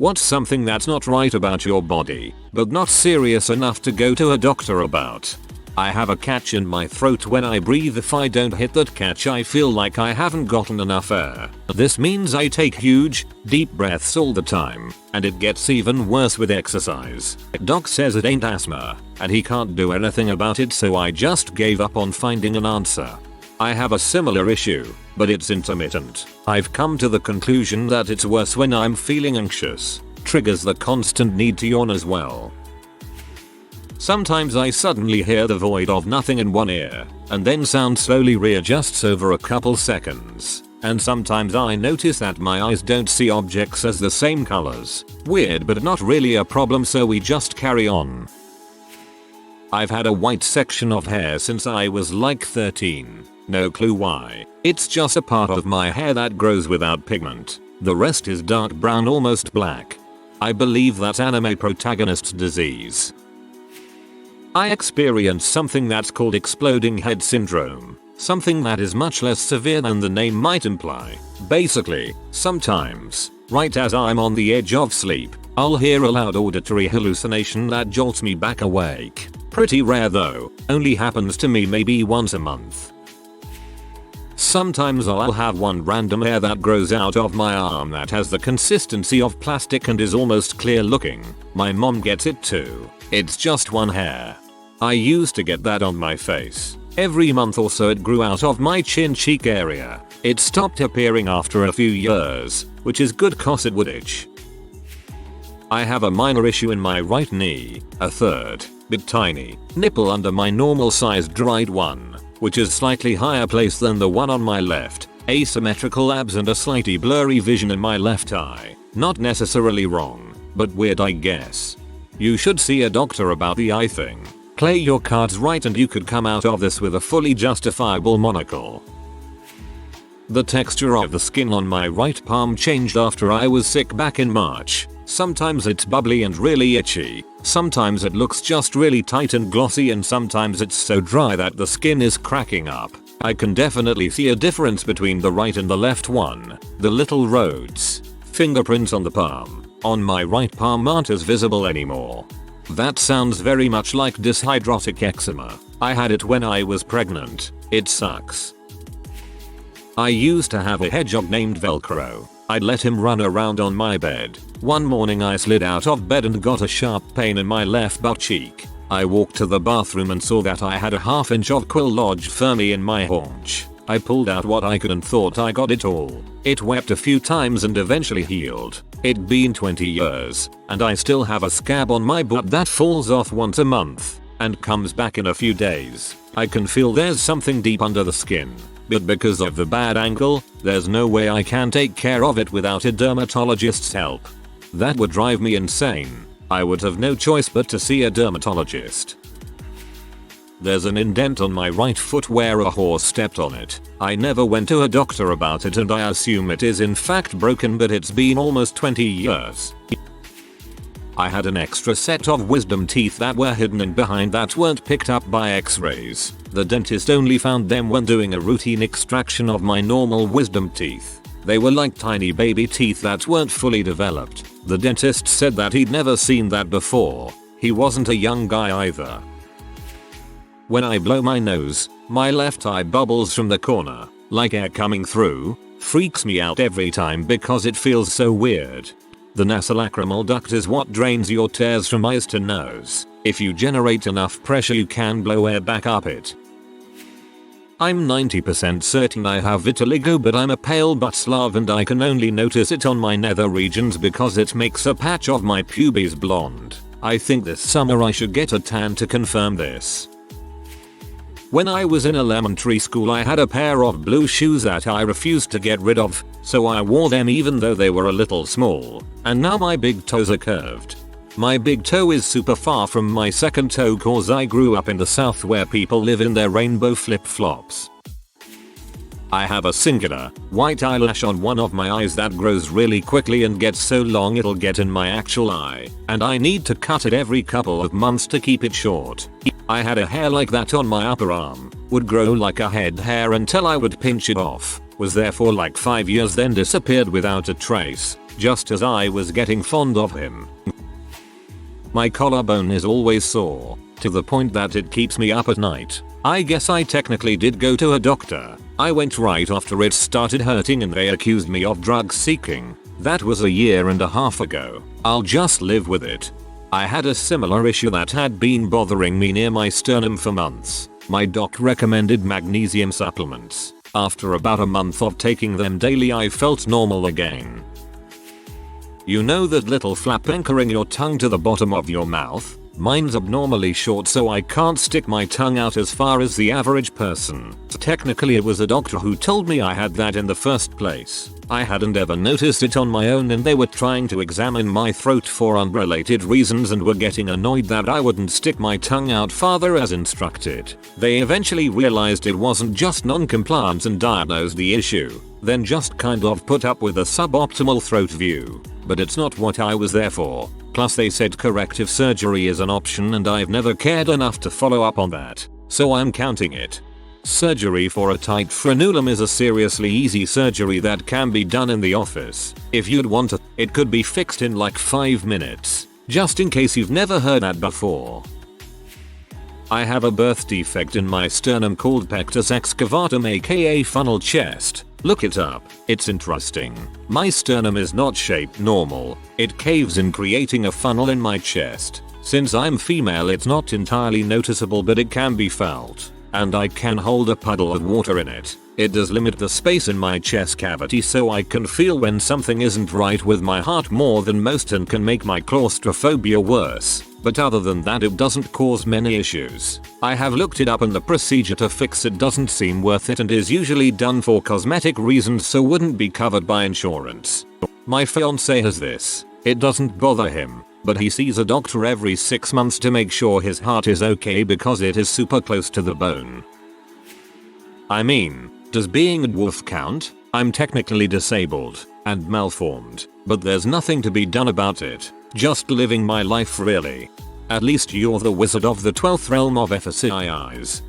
What's something that's not right about your body, but not serious enough to go to a doctor about? I have a catch in my throat when I breathe. If I don't hit that catch, I feel like I haven't gotten enough air. This means I take huge, deep breaths all the time, and it gets even worse with exercise. Doc says it ain't asthma, and he can't do anything about it, so I just gave up on finding an answer. I have a similar issue, but it's intermittent. I've come to the conclusion that it's worse when I'm feeling anxious. Triggers the constant need to yawn as well. Sometimes I suddenly hear the void of nothing in one ear, and then sound slowly readjusts over a couple seconds. And sometimes I notice that my eyes don't see objects as the same colors. Weird, but not really a problem, so we just carry on. I've had a white section of hair since I was like 13. No clue why. It's just a part of my hair that grows without pigment. The rest is dark brown, almost black. I believe that's anime protagonist's disease. I experience something that's called exploding head syndrome. Something that is much less severe than the name might imply. Basically, sometimes, right as I'm on the edge of sleep, I'll hear a loud auditory hallucination that jolts me back awake. Pretty rare though, only happens to me maybe once a month. Sometimes I'll have one random hair that grows out of my arm that has the consistency of plastic and is almost clear looking. My mom gets it too. It's just one hair. I used to get that on my face. Every month or so it grew out of my chin cheek area. It stopped appearing after a few years, which is good cause it would itch. I have a minor issue in my right knee, a third, big tiny, nipple under my normal sized right one, which is slightly higher placed than the one on my left, asymmetrical abs and a slightly blurry vision in my left eye. Not necessarily wrong, but weird I guess. You should see a doctor about the eye thing. Play your cards right and you could come out of this with a fully justifiable monocle. The texture of the skin on my right palm changed after I was sick back in March. Sometimes it's bubbly and really itchy. Sometimes it looks just really tight and glossy, and sometimes it's so dry that the skin is cracking up. I can definitely see a difference between the right and the left one. The little roads, fingerprints on the palm, on my right palm aren't as visible anymore. That sounds very much like dyshydrotic eczema. I had it when I was pregnant. It sucks. I used to have a hedgehog named Velcro. I'd let him run around on my bed. One morning I slid out of bed and got a sharp pain in my left butt cheek. I walked to the bathroom and saw that I had a ½ inch of quill lodged firmly in my haunch. I pulled out what I could and thought I got it all. It wept a few times and eventually healed. It'd been 20 years, and I still have a scab on my butt that falls off once a month and comes back in a few days. I can feel there's something deep under the skin, but because of the bad angle, there's no way I can take care of it without a dermatologist's help. That would drive me insane. I would have no choice but to see a dermatologist. There's an indent on my right foot where a horse stepped on it. I never went to a doctor about it and I assume it is in fact broken, but it's been almost 20 years. I had an extra set of wisdom teeth that were hidden in behind that weren't picked up by x-rays. The dentist only found them when doing a routine extraction of my normal wisdom teeth. They were like tiny baby teeth that weren't fully developed. The dentist said that he'd never seen that before. He wasn't a young guy either. When I blow my nose, my left eye bubbles from the corner, like air coming through. Freaks me out every time because it feels so weird. The nasolacrimal duct is what drains your tears from eyes to nose. If you generate enough pressure you can blow air back up it. I'm 90% certain I have vitiligo, but I'm a pale butt Slav and I can only notice it on my nether regions because it makes a patch of my pubes blonde. I think this summer I should get a tan to confirm this. When I was in elementary school I had a pair of blue shoes that I refused to get rid of, so I wore them even though they were a little small, and now my big toes are curved. My big toe is super far from my second toe cause I grew up in the south where people live in their rainbow flip-flops. I have a singular, white eyelash on one of my eyes that grows really quickly and gets so long it'll get in my actual eye, and I need to cut it every couple of months to keep it short. I had a hair like that on my upper arm, would grow like a head hair until I would pinch it off, was there for like 5 years then disappeared without a trace. just as I was getting fond of him. My collarbone is always sore, to the point that it keeps me up at night. I guess I technically did go to a doctor. I went right after it started hurting and they accused me of drug seeking. That was 1.5 years ago. I'll just live with it. I had a similar issue that had been bothering me near my sternum for months. My doc recommended magnesium supplements. After about a month of taking them daily, I felt normal again. You know that little flap anchoring your tongue to the bottom of your mouth? Mine's abnormally short, so I can't stick my tongue out as far as the average person. Technically it was a doctor who told me I had that in the first place. I hadn't ever noticed it on my own, and they were trying to examine my throat for unrelated reasons and were getting annoyed that I wouldn't stick my tongue out farther as instructed. They eventually realized it wasn't just non-compliance and diagnosed the issue, then just kind of put up with a suboptimal throat view. But it's not what I was there for. Plus they said corrective surgery is an option, and I've never cared enough to follow up on that, so I'm counting it. Surgery for a tight frenulum is a seriously easy surgery that can be done in the office. If you'd want it, it could be fixed in like 5 minutes. Just in case you've never heard that before. I have a birth defect in my sternum called pectus excavatum, aka funnel chest. Look it up, it's interesting. My sternum is not shaped normal. It caves in, creating a funnel in my chest. Since I'm female, it's not entirely noticeable, but it can be felt. And I can hold a puddle of water in it. It does limit the space in my chest cavity, so I can feel when something isn't right with my heart more than most and can make my claustrophobia worse. But other than that, it doesn't cause many issues. I have looked it up and the procedure to fix it doesn't seem worth it and is usually done for cosmetic reasons, so wouldn't be covered by insurance. My fiance has this. It doesn't bother him, but he sees a doctor every 6 months to make sure his heart is okay because it is super close to the bone. I mean, does being a dwarf count? I'm technically disabled and malformed, but there's nothing to be done about it. Just living my life really. At least you're the wizard of the 12th realm of FSIIs.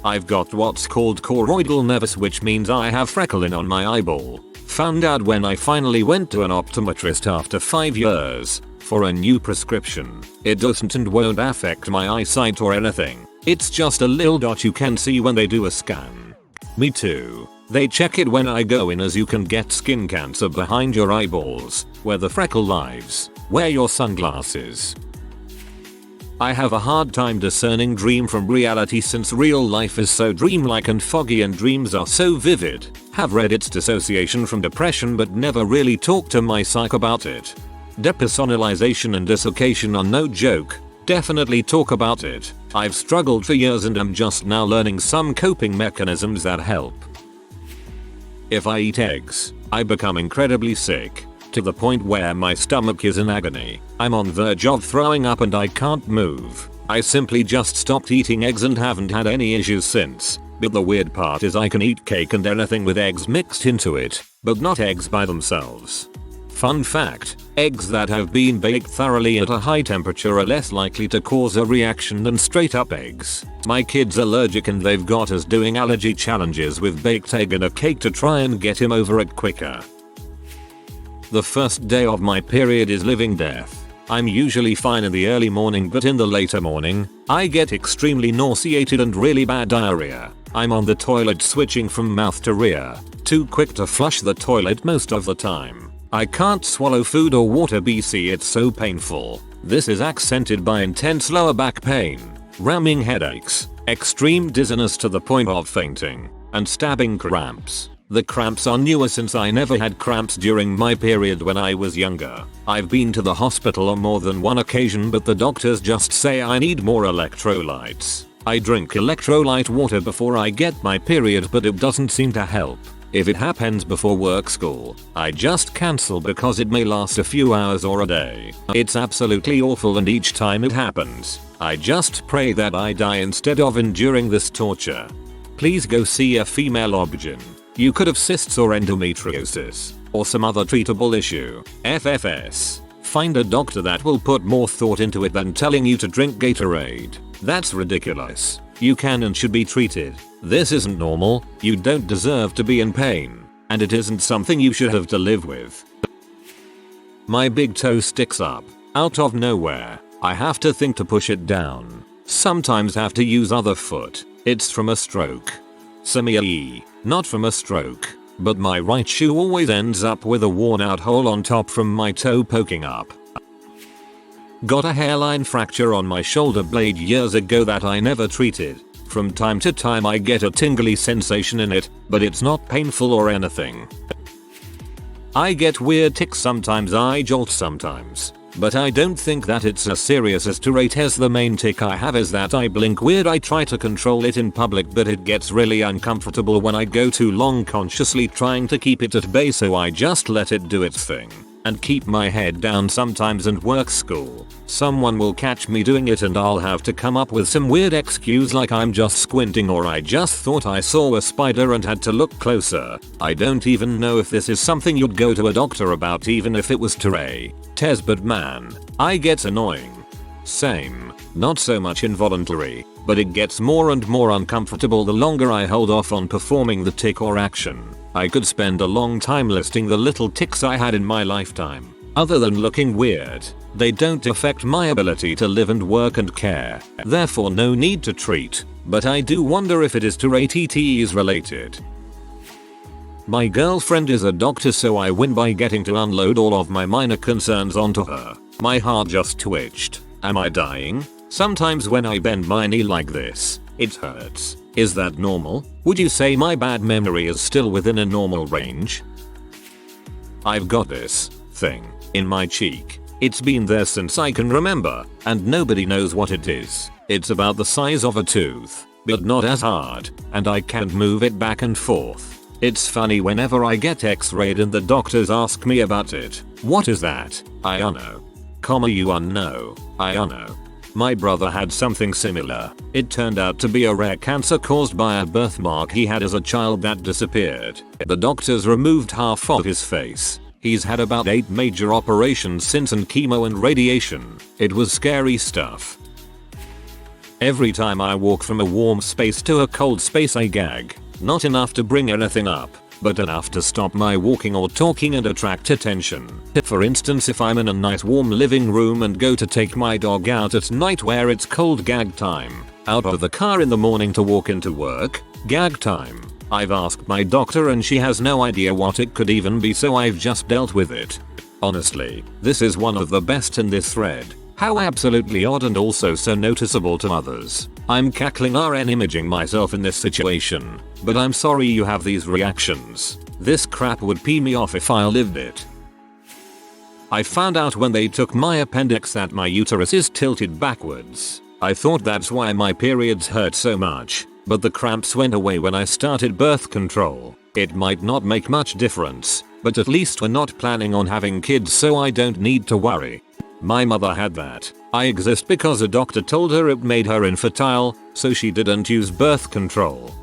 I've got what's called choroidal nevus, which means I have freckling on my eyeball. Found out when I finally went to an optometrist after 5 years for a new prescription. It doesn't and won't affect my eyesight or anything. It's just a little dot you can see when they do a scan. Me too. They check it when I go in, as you can get skin cancer behind your eyeballs, where the freckle lives. Wear your sunglasses. I have a hard time discerning dream from reality since real life is so dreamlike and foggy and dreams are so vivid. Have read its dissociation from depression but never really talked to my psych about it. Depersonalization and dissociation are no joke. Definitely talk about it. I've struggled for years and am just now learning some coping mechanisms that help. If I eat eggs, I become incredibly sick, to the point where my stomach is in agony. I'm on verge of throwing up and I can't move. I simply just stopped eating eggs and haven't had any issues since. But the weird part is I can eat cake and anything with eggs mixed into it, but not eggs by themselves. Fun fact, eggs that have been baked thoroughly at a high temperature are less likely to cause a reaction than straight up eggs. My kid's allergic and they've got us doing allergy challenges with baked egg in a cake to try and get him over it quicker. The first day of my period is living death. I'm usually fine in the early morning, but in the later morning, I get extremely nauseated and really bad diarrhea. I'm on the toilet switching from mouth to rear, too quick to flush the toilet most of the time. I can't swallow food or water, BC, it's so painful. This is accented by intense lower back pain, ramming headaches, extreme dizziness to the point of fainting, and stabbing cramps. The cramps are newer since I never had cramps during my period when I was younger. I've been to the hospital on more than one occasion, but the doctors just say I need more electrolytes. I drink electrolyte water before I get my period, but it doesn't seem to help. If it happens before work school, I just cancel because it may last a few hours or a day. It's absolutely awful, and each time it happens, I just pray that I die instead of enduring this torture. Please go see a female obgyn. You could have cysts or endometriosis, or some other treatable issue. FFS. Find a doctor that will put more thought into it than telling you to drink Gatorade. That's ridiculous. You can and should be treated. This isn't normal. You don't deserve to be in pain. And it isn't something you should have to live with. My big toe sticks up. Out of nowhere. I have to think to push it down. Sometimes have to use other foot. It's from a stroke. Semi-e. Not from a stroke. But my right shoe always ends up with a worn out hole on top from my toe poking up. Got a hairline fracture on my shoulder blade years ago that I never treated. From time to time I get a tingly sensation in it, but it's not painful or anything. I get weird tics sometimes, I jolt sometimes. But I don't think that it's as serious as to rate as the main tic I have is that I blink weird. I try to control it in public but it gets really uncomfortable when I go too long consciously trying to keep it at bay, so I just let it do its thing. And keep my head down sometimes and work school. Someone will catch me doing it and I'll have to come up with some weird excuse like I'm just squinting or I just thought I saw a spider and had to look closer. I don't even know if this is something you'd go to a doctor about even if it was Teray. Tez, but man, I get annoying. Same. Not so much involuntary, but it gets more and more uncomfortable the longer I hold off on performing the tic or action. I could spend a long time listing the little tics I had in my lifetime. Other than looking weird, they don't affect my ability to live and work and care. Therefore no need to treat, but I do wonder if it is to ATTs related. My girlfriend is a doctor, so I win by getting to unload all of my minor concerns onto her. My heart just twitched. Am I dying? Sometimes when I bend my knee like this, it hurts. Is that normal? Would you say my bad memory is still within a normal range? I've got this thing in my cheek. It's been there since I can remember, and nobody knows what it is. It's about the size of a tooth, but not as hard, and I can't move it back and forth. It's funny whenever I get x-rayed and the doctors ask me about it. What is that? I know. You know. I know. My brother had something similar. It turned out to be a rare cancer caused by a birthmark he had as a child that disappeared. The doctors removed half of his face. He's had about 8 major operations since and chemo and radiation. It was scary stuff. Every time I walk from a warm space to a cold space I gag. Not enough to bring anything up, but enough to stop my walking or talking and attract attention. For instance, if I'm in a nice warm living room and go to take my dog out at night where it's cold, gag time. Out of the car in the morning to walk into work, gag time. I've asked my doctor and she has no idea what it could even be, so I've just dealt with it. Honestly, this is one of the best in this thread. How absolutely odd and also so noticeable to others. I'm cackling RN imaging myself in this situation, but I'm sorry you have these reactions. This crap would pee me off if I lived it. I found out when they took my appendix that my uterus is tilted backwards. I thought that's why my periods hurt so much, but the cramps went away when I started birth control. It might not make much difference, but at least we're not planning on having kids, so I don't need to worry. My mother had that. I exist because a doctor told her it made her infertile, so she didn't use birth control.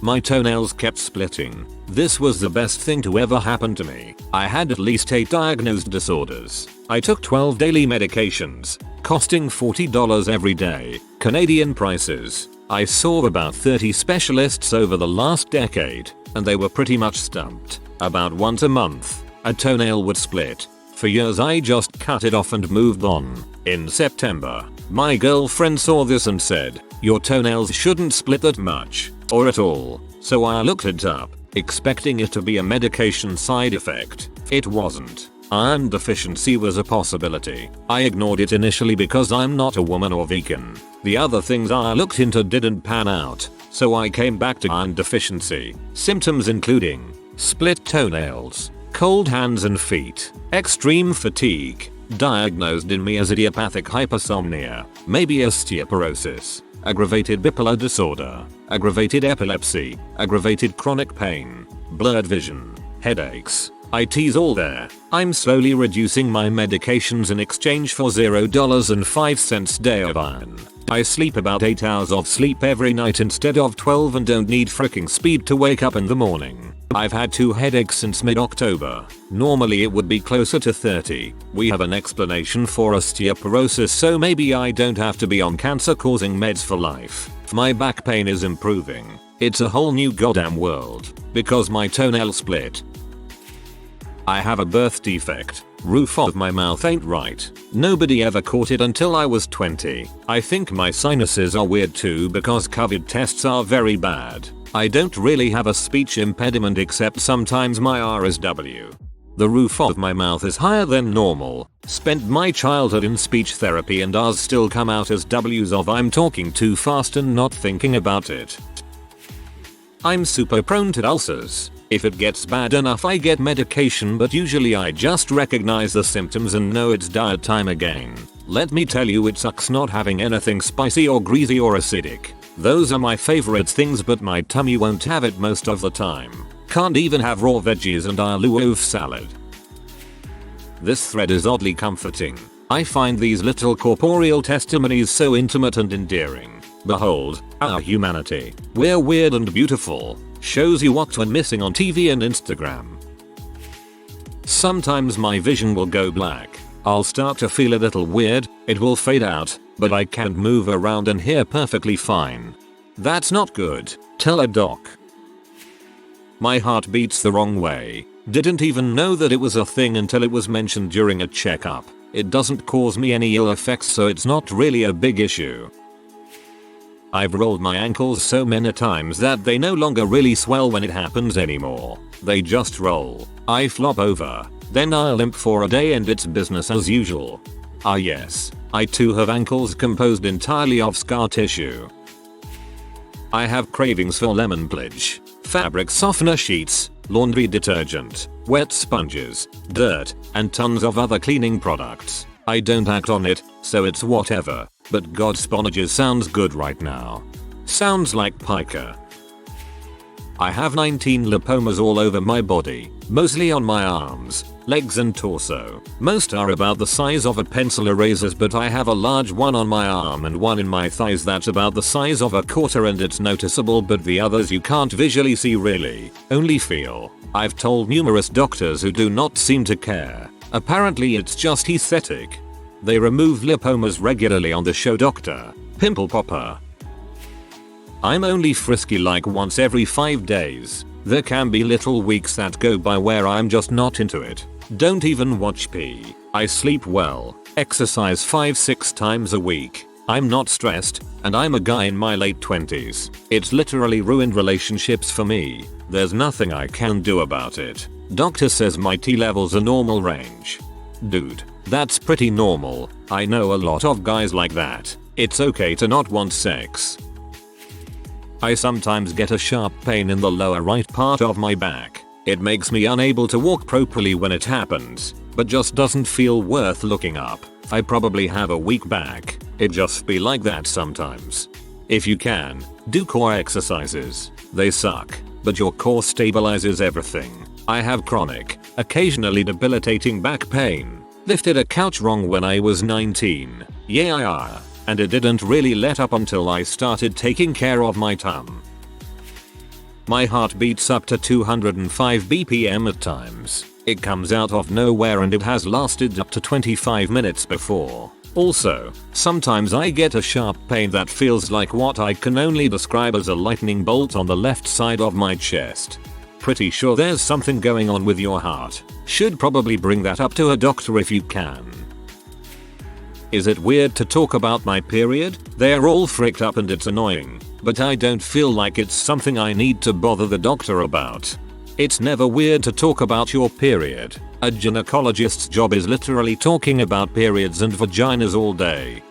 My toenails kept splitting. This was the best thing to ever happen to me. I had at least 8 diagnosed disorders. I took 12 daily medications, costing $40 every day, Canadian prices. I saw about 30 specialists over the last decade, and they were pretty much stumped. About once a month, a toenail would split. For years I just cut it off and moved on. In September, my girlfriend saw this and said, "Your toenails shouldn't split that much, or at all." So I looked it up, expecting it to be a medication side effect. It wasn't. Iron deficiency was a possibility. I ignored it initially because I'm not a woman or vegan. The other things I looked into didn't pan out, so I came back to iron deficiency. Symptoms including split toenails, cold hands and feet, extreme fatigue, diagnosed in me as idiopathic hypersomnia, maybe osteoporosis, aggravated bipolar disorder, aggravated epilepsy, aggravated chronic pain, blurred vision, headaches. It's all there. I'm slowly reducing my medications in exchange for $0.05 day of iron. I sleep about 8 hours of sleep every night instead of 12 and don't need fricking speed to wake up in the morning. I've had 2 headaches since mid-October. Normally it would be closer to 30. We have an explanation for osteoporosis, so maybe I don't have to be on cancer-causing meds for life. My back pain is improving. It's a whole new goddamn world. Because my toenail split. I have a birth defect. Roof of my mouth ain't right. Nobody ever caught it until I was 20. I think my sinuses are weird too because COVID tests are very bad. I don't really have a speech impediment except sometimes my RSW. The roof of my mouth is higher than normal. Spent my childhood in speech therapy and R's still come out as W's of I'm talking too fast and not thinking about it. I'm super prone to ulcers. If it gets bad enough I get medication, but usually I just recognize the symptoms and know it's diet time again. Let me tell you, it sucks not having anything spicy or greasy or acidic. Those are my favorite things, but my tummy won't have it most of the time. Can't even have raw veggies and I'll loaf salad. This thread is oddly comforting. I find these little corporeal testimonies so intimate and endearing. Behold, our humanity. We're weird and beautiful. Shows you what we're missing on TV and Instagram. Sometimes my vision will go black. I'll start to feel a little weird, it will fade out, but I can't move around and hear perfectly fine. That's not good. Tell a doc. My heart beats the wrong way. Didn't even know that it was a thing until it was mentioned during a checkup. It doesn't cause me any ill effects, so it's not really a big issue. I've rolled my ankles so many times that they no longer really swell when it happens anymore. They just roll. I flop over. Then I'll limp for a day and it's business as usual. Ah yes, I too have ankles composed entirely of scar tissue. I have cravings for lemon pledge, fabric softener sheets, laundry detergent, wet sponges, dirt, and tons of other cleaning products. I don't act on it, so it's whatever, but God, sponges sounds good right now. Sounds like pica. I have 19 lipomas all over my body, mostly on my arms, legs and torso. Most are about the size of a pencil erasers, but I have a large one on my arm and one in my thighs that's about the size of a quarter, and it's noticeable, but the others you can't visually see really, only feel. I've told numerous doctors who do not seem to care. Apparently it's just aesthetic. They remove lipomas regularly on the show Dr. Pimple Popper. I'm only frisky like once every 5 days. There can be little weeks that go by where I'm just not into it. Don't even watch P. I sleep well, exercise 5-6 times a week. I'm not stressed, and I'm a guy in my late 20s. It's literally ruined relationships for me. There's nothing I can do about it. Doctor says my T levels are normal range. Dude, that's pretty normal. I know a lot of guys like that. It's okay to not want sex. I sometimes get a sharp pain in the lower right part of my back. It makes me unable to walk properly when it happens, but just doesn't feel worth looking up. I probably have a weak back. It just be like that sometimes. If you can, do core exercises. They suck, but your core stabilizes everything. I have chronic, occasionally debilitating back pain. Lifted a couch wrong when I was 19. Yeah. And it didn't really let up until I started taking care of my tum. My heart beats up to 205 BPM at times. It comes out of nowhere and it has lasted up to 25 minutes before. Also, sometimes I get a sharp pain that feels like what I can only describe as a lightning bolt on the left side of my chest. Pretty sure there's something going on with your heart. Should probably bring that up to a doctor if you can. Is it weird to talk about my period? They're all freaked up and it's annoying, but I don't feel like it's something I need to bother the doctor about. It's never weird to talk about your period. A gynecologist's job is literally talking about periods and vaginas all day.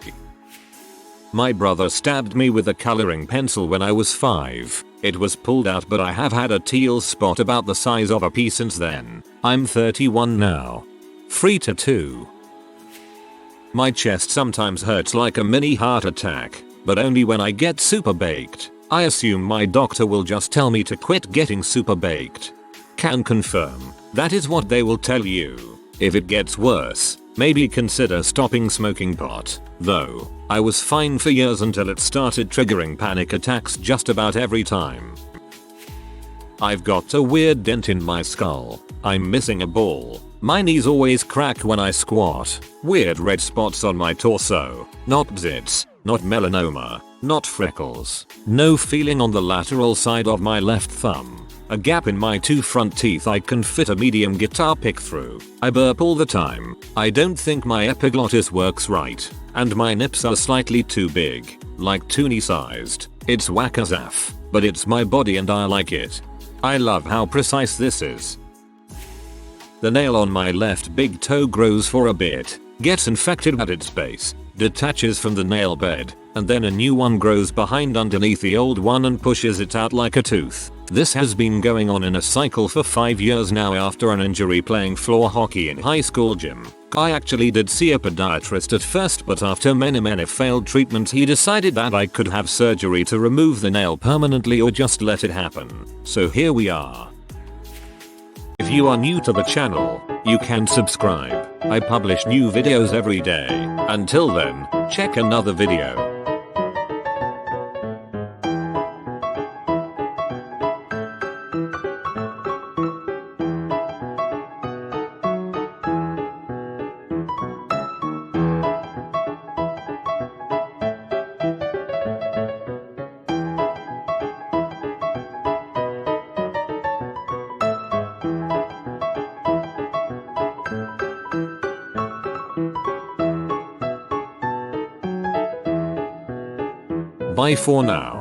My brother stabbed me with a coloring pencil when I was 5. It was pulled out, but I have had a teal spot about the size of a pea since then. I'm 31 now. Free tattoo. My chest sometimes hurts like a mini heart attack, but only when I get super baked. I assume my doctor will just tell me to quit getting super baked. Can confirm, that is what they will tell you. If it gets worse, maybe consider stopping smoking pot. Though, I was fine for years until it started triggering panic attacks just about every time. I've got a weird dent in my skull. I'm missing a ball. My knees always crack when I squat. Weird red spots on my torso. Not zits. Not melanoma. Not freckles. No feeling on the lateral side of my left thumb. A gap in my 2 front teeth I can fit a medium guitar pick through. I burp all the time. I don't think my epiglottis works right. And my nips are slightly too big. Like toonie sized. It's whack as F. But it's my body and I like it. I love how precise this is. The nail on my left big toe grows for a bit, gets infected at its base, detaches from the nail bed, and then a new one grows behind underneath the old one and pushes it out like a tooth. This has been going on in a cycle for 5 years now after an injury playing floor hockey in high school gym. I actually did see a podiatrist at first, but after many failed treatments he decided that I could have surgery to remove the nail permanently or just let it happen. So here we are. If you are new to the channel, you can subscribe. I publish new videos every day. Until then, check another video. Bye for now.